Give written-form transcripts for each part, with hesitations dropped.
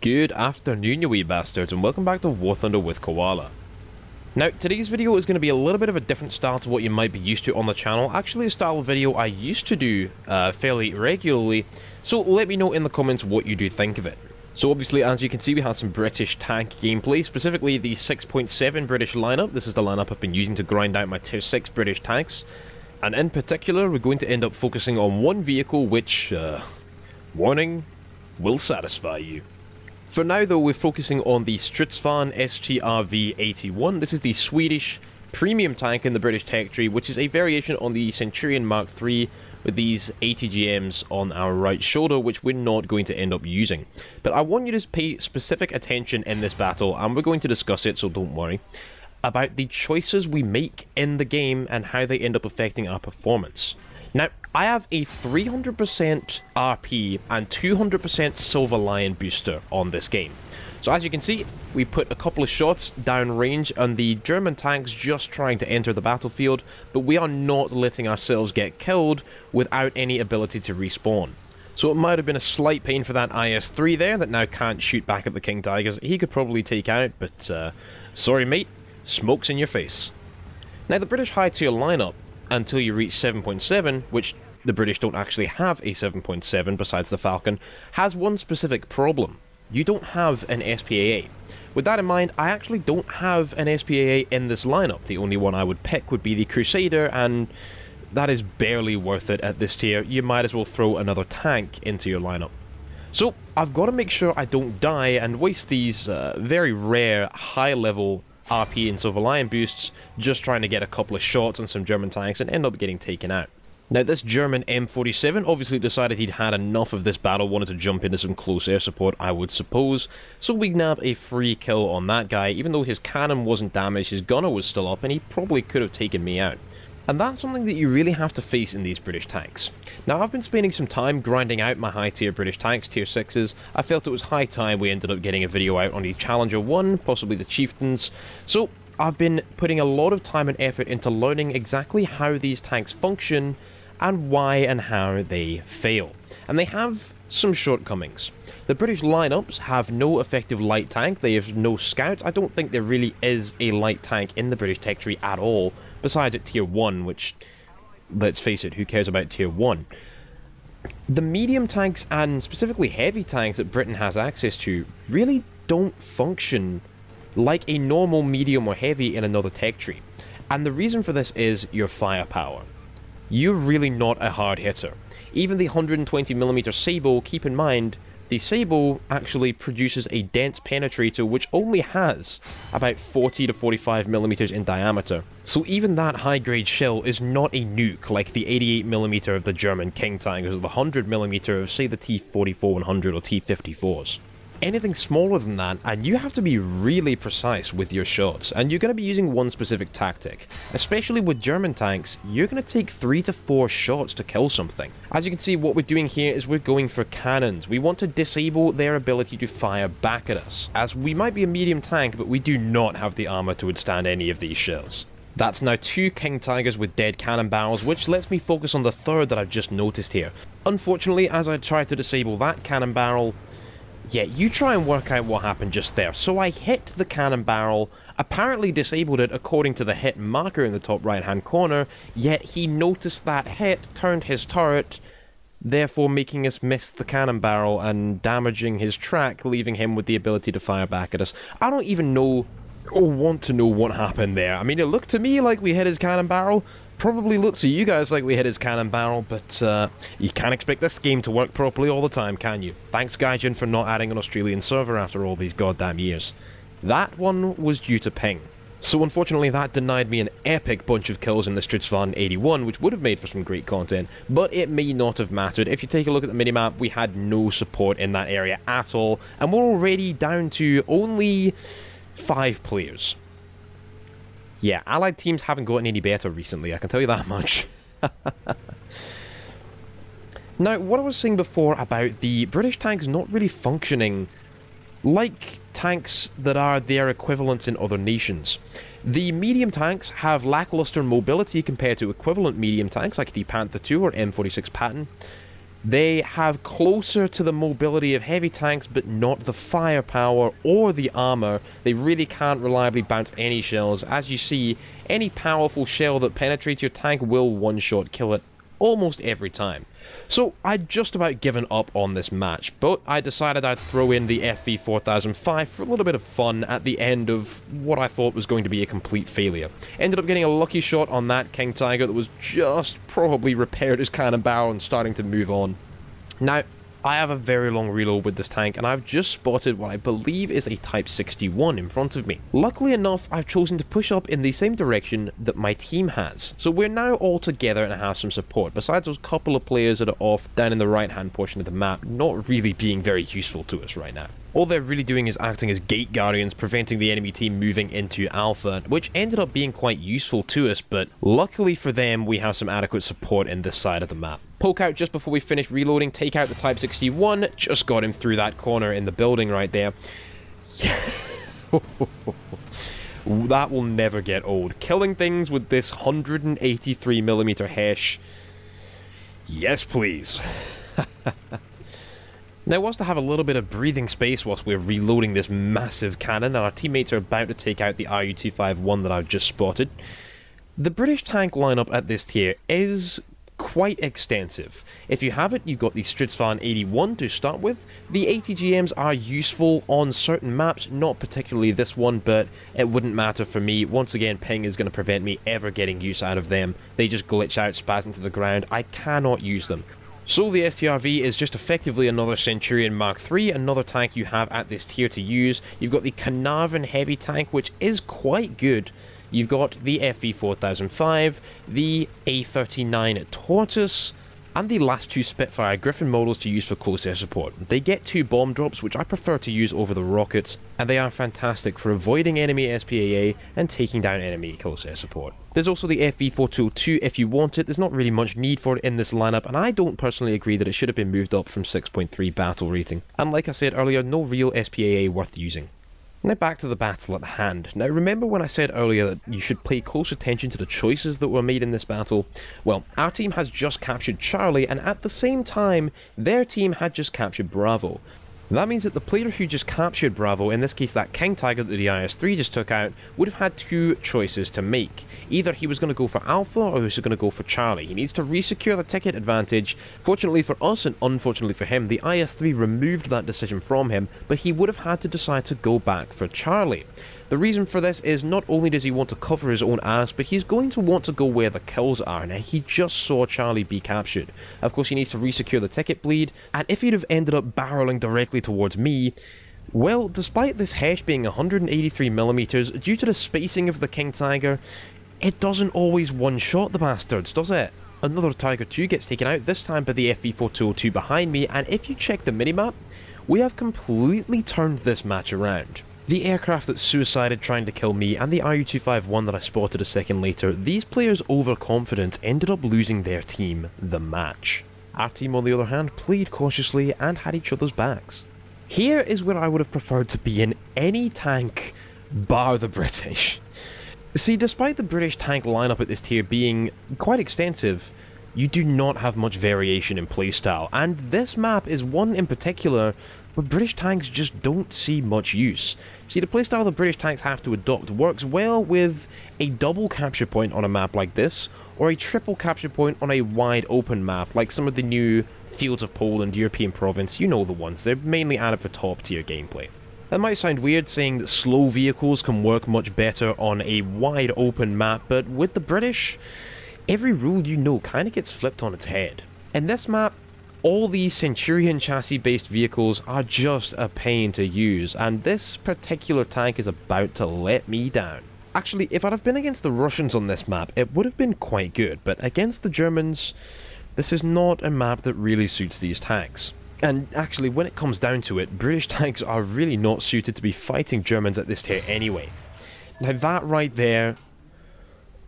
Good afternoon, you wee bastards, and welcome back to War Thunder with Koala. Now, today's video is going to be a little bit of a different style to what you might be used to on the channel. Actually, a style of video I used to do fairly regularly, so let me know in the comments what you do think of it. So obviously, as you can see, we have some British tank gameplay, specifically the 6.7 British lineup. This is the lineup I've been using to grind out my tier 6 British tanks. And in particular, we're going to end up focusing on one vehicle which, warning, will satisfy you. For now though, we're focusing on the Strv Strv81. This is the Swedish premium tank in the British tech tree, which is a variation on the Centurion Mark III with these ATGMs on our right shoulder, which we're not going to end up using. But I want you to pay specific attention in this battle, and we're going to discuss it, so don't worry, about the choices we make in the game and how they end up affecting our performance. Now, I have a 300% RP and 200% Silver Lion booster on this game. So as you can see, we put a couple of shots down range on the German tanks just trying to enter the battlefield, but we are not letting ourselves get killed without any ability to respawn. So it might have been a slight pain for that IS-3 there that now can't shoot back at the King Tigers. He could probably take out, but sorry mate, smoke's in your face. Now the British high tier lineup, until you reach 7.7, which the British don't actually have a 7.7 besides the Falcon, has one specific problem. You don't have an SPAA. With that in mind, I actually don't have an SPAA in this lineup. The only one I would pick would be the Crusader, and that is barely worth it at this tier. You might as well throw another tank into your lineup. So I've got to make sure I don't die and waste these very rare high-level RP and Silver Lion boosts just trying to get a couple of shots on some German tanks and end up getting taken out. Now this German M47 obviously decided he'd had enough of this battle, wanted to jump into some close air support, I would suppose, so we nab a free kill on that guy. Even though his cannon wasn't damaged, his gunner was still up and he probably could have taken me out. And that's something that you really have to face in these British tanks. Now, I've been spending some time grinding out my high-tier British tanks, tier 6s. I felt it was high time we ended up getting a video out on the Challenger 1, possibly the Chieftains. So, I've been putting a lot of time and effort into learning exactly how these tanks function and why and how they fail. And they have some shortcomings. The British lineups have no effective light tank, they have no scouts. I don't think there really is a light tank in the British tech tree at all. Besides at tier 1, which, let's face it, who cares about tier 1? The medium tanks, and specifically heavy tanks that Britain has access to, really don't function like a normal medium or heavy in another tech tree. And the reason for this is your firepower. You're really not a hard hitter. Even the 120mm Sable, keep in mind, the Sable actually produces a dense penetrator which only has about 40 to 45mm in diameter. So even that high-grade shell is not a nuke like the 88mm of the German King Tigers or the 100mm of, say, the T-44-100 or T-54s. Anything smaller than that, and you have to be really precise with your shots, and you're going to be using one specific tactic. Especially with German tanks, you're going to take 3 to 4 shots to kill something. As you can see, what we're doing here is we're going for cannons. We want to disable their ability to fire back at us, as we might be a medium tank, but we do not have the armor to withstand any of these shells. That's now 2 King Tigers with dead cannon barrels, which lets me focus on the third that I've just noticed here. Unfortunately, as I try to disable that cannon barrel, yeah, you try and work out what happened just there. So I hit the cannon barrel, apparently disabled it according to the hit marker in the top right hand corner, yet he noticed that hit, turned his turret, therefore making us miss the cannon barrel and damaging his track, leaving him with the ability to fire back at us. I don't even know or want to know what happened there. I mean, it looked to me like we hit his cannon barrel. Probably looked to you guys like we hit his cannon barrel, but you can't expect this game to work properly all the time, can you? Thanks Gaijin for not adding an Australian server after all these goddamn years. That one was due to ping. So unfortunately that denied me an epic bunch of kills in the Strv 81, which would have made for some great content, but it may not have mattered. If you take a look at the minimap, we had no support in that area at all, and we're already down to only 5 players. Yeah, allied teams haven't gotten any better recently, I can tell you that much. Now, what I was saying before about the British tanks not really functioning like tanks that are their equivalents in other nations. The medium tanks have lackluster mobility compared to equivalent medium tanks like the Panther II or M46 Patton. They have closer to the mobility of heavy tanks, but not the firepower or the armor. They really can't reliably bounce any shells. As you see, any powerful shell that penetrates your tank will one-shot kill it almost every time. So I'd just about given up on this match, but I decided I'd throw in the FV4005 for a little bit of fun at the end of what I thought was going to be a complete failure. Ended up getting a lucky shot on that King Tiger that was just probably repaired his cannon barrel and starting to move on. Now, I have a very long reload with this tank, and I've just spotted what I believe is a Type 61 in front of me. Luckily enough, I've chosen to push up in the same direction that my team has, so we're now all together and have some support, besides those couple of players that are off down in the right-hand portion of the map, not really being very useful to us right now. All they're really doing is acting as gate guardians, preventing the enemy team moving into Alpha, which ended up being quite useful to us, but luckily for them, we have some adequate support in this side of the map. Poke out just before we finish reloading, take out the Type 61, just got him through that corner in the building right there. That will never get old. Killing things with this 183mm Hesh. Yes, please. Now, whilst I have a little bit of breathing space whilst we're reloading this massive cannon, and our teammates are about to take out the RU-251 that I've just spotted, the British tank lineup at this tier is quite extensive. If you have it, you've got the Strv 81 to start with. The ATGMs are useful on certain maps, not particularly this one, but it wouldn't matter for me. Once again, ping is going to prevent me ever getting use out of them. They just glitch out, spaz into the ground. I cannot use them. So the Strv is just effectively another Centurion Mark III, another tank you have at this tier to use. You've got the Carnarvon heavy tank, which is quite good. You've got the FV4005, the A39 Tortoise, and the last two Spitfire Griffin models to use for close air support. They get 2 bomb drops, which I prefer to use over the rockets, and they are fantastic for avoiding enemy SPAA and taking down enemy close air support. There's also the FV4002 if you want it. There's not really much need for it in this lineup, and I don't personally agree that it should have been moved up from 6.3 battle rating. And like I said earlier, no real SPAA worth using. Now back to the battle at hand. Now remember when I said earlier that you should pay close attention to the choices that were made in this battle? Well, our team has just captured Charlie, and at the same time, their team had just captured Bravo. That means that the player who just captured Bravo, in this case that King Tiger that the IS-3 just took out, would have had 2 choices to make. Either he was going to go for Alpha or he was going to go for Charlie. He needs to resecure the ticket advantage. Fortunately for us and unfortunately for him, the IS-3 removed that decision from him, but he would have had to decide to go back for Charlie. The reason for this is not only does he want to cover his own ass, but he's going to want to go where the kills are. Now, he just saw Charlie be captured. Of course, he needs to resecure the ticket bleed, and if he'd have ended up barreling directly towards me, well, despite this Hesh being 183mm, due to the spacing of the King Tiger, it doesn't always one-shot the bastards, does it? Another Tiger 2 gets taken out, this time by the FV4002 behind me, and if you check the minimap, we have completely turned this match around. The aircraft that suicided trying to kill me and the RU-251 that I spotted a second later, these players' overconfidence ended up losing their team the match. Our team, on the other hand, played cautiously and had each other's backs. Here is where I would have preferred to be in any tank bar the British. See, despite the British tank lineup at this tier being quite extensive, you do not have much variation in playstyle, and this map is one in particular where British tanks just don't see much use. See, the playstyle the British tanks have to adopt works well with a double capture point on a map like this, or a triple capture point on a wide open map, like some of the new Fields of Poland, European Province, you know the ones. They're mainly added for top tier gameplay. That might sound weird saying that slow vehicles can work much better on a wide open map, but with the British, every rule you know kind of gets flipped on its head. In this map, all these Centurion chassis-based vehicles are just a pain to use, and this particular tank is about to let me down. Actually, if I'd have been against the Russians on this map, it would have been quite good, but against the Germans, this is not a map that really suits these tanks. And actually, when it comes down to it, British tanks are really not suited to be fighting Germans at this tier anyway. Now that right there...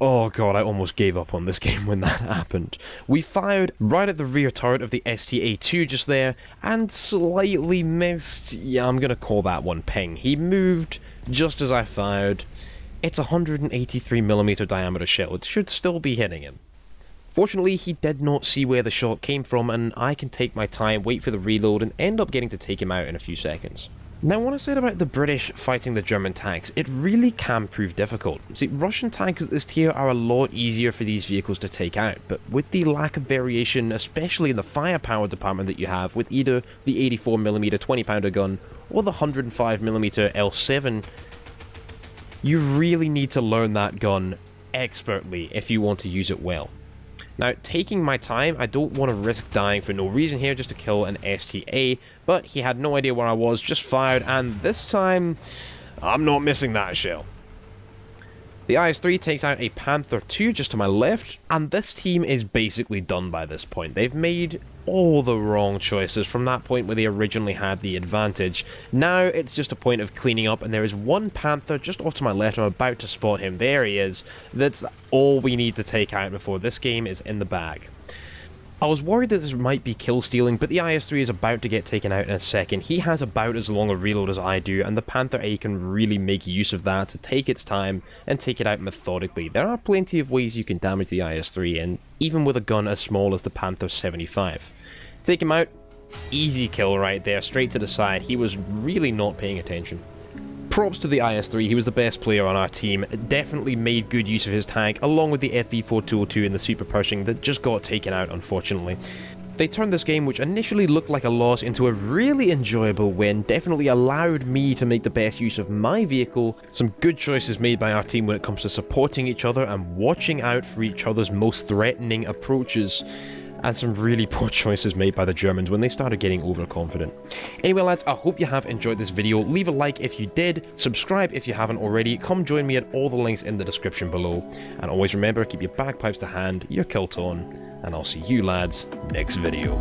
Oh god, I almost gave up on this game when that happened. We fired right at the rear turret of the STA-2 just there, and slightly missed. Yeah, I'm gonna call that one ping. He moved just as I fired. It's a 183mm diameter shell. It should still be hitting him. Fortunately, he did not see where the shot came from, and I can take my time, wait for the reload, and end up getting to take him out in a few seconds. Now, what I said about the British fighting the German tanks, it really can prove difficult. See, Russian tanks at this tier are a lot easier for these vehicles to take out, but with the lack of variation, especially in the firepower department that you have, with either the 84mm 20-pounder gun or the 105mm L7, you really need to learn that gun expertly if you want to use it well. Now, taking my time, I don't want to risk dying for no reason here just to kill an STA, but he had no idea where I was, just fired, and this time, I'm not missing that shell. The IS-3 takes out a Panther II just to my left, and this team is basically done by this point. They've made all the wrong choices from that point where they originally had the advantage. Now it's just a point of cleaning up, and there is one Panther just off to my left. I'm about to spot him. There he is. That's all we need to take out before this game is in the bag. I was worried that this might be kill stealing, but the IS-3 is about to get taken out in a second. He has about as long a reload as I do, and the Panther A can really make use of that to take its time and take it out methodically. There are plenty of ways you can damage the IS-3, and even with a gun as small as the Panther 75. Take him out, easy kill right there, straight to the side. He was really not paying attention. Props to the IS-3, he was the best player on our team, definitely made good use of his tank, along with the FV4005 and the Super Pershing that just got taken out, unfortunately. They turned this game, which initially looked like a loss, into a really enjoyable win, definitely allowed me to make the best use of my vehicle. Some good choices made by our team when it comes to supporting each other and watching out for each other's most threatening approaches. And some really poor choices made by the Germans when they started getting overconfident. Anyway lads, I hope you have enjoyed this video. Leave a like if you did, subscribe if you haven't already, come join me at all the links in the description below. And always remember, keep your bagpipes to hand, your kilt on, and I'll see you lads next video.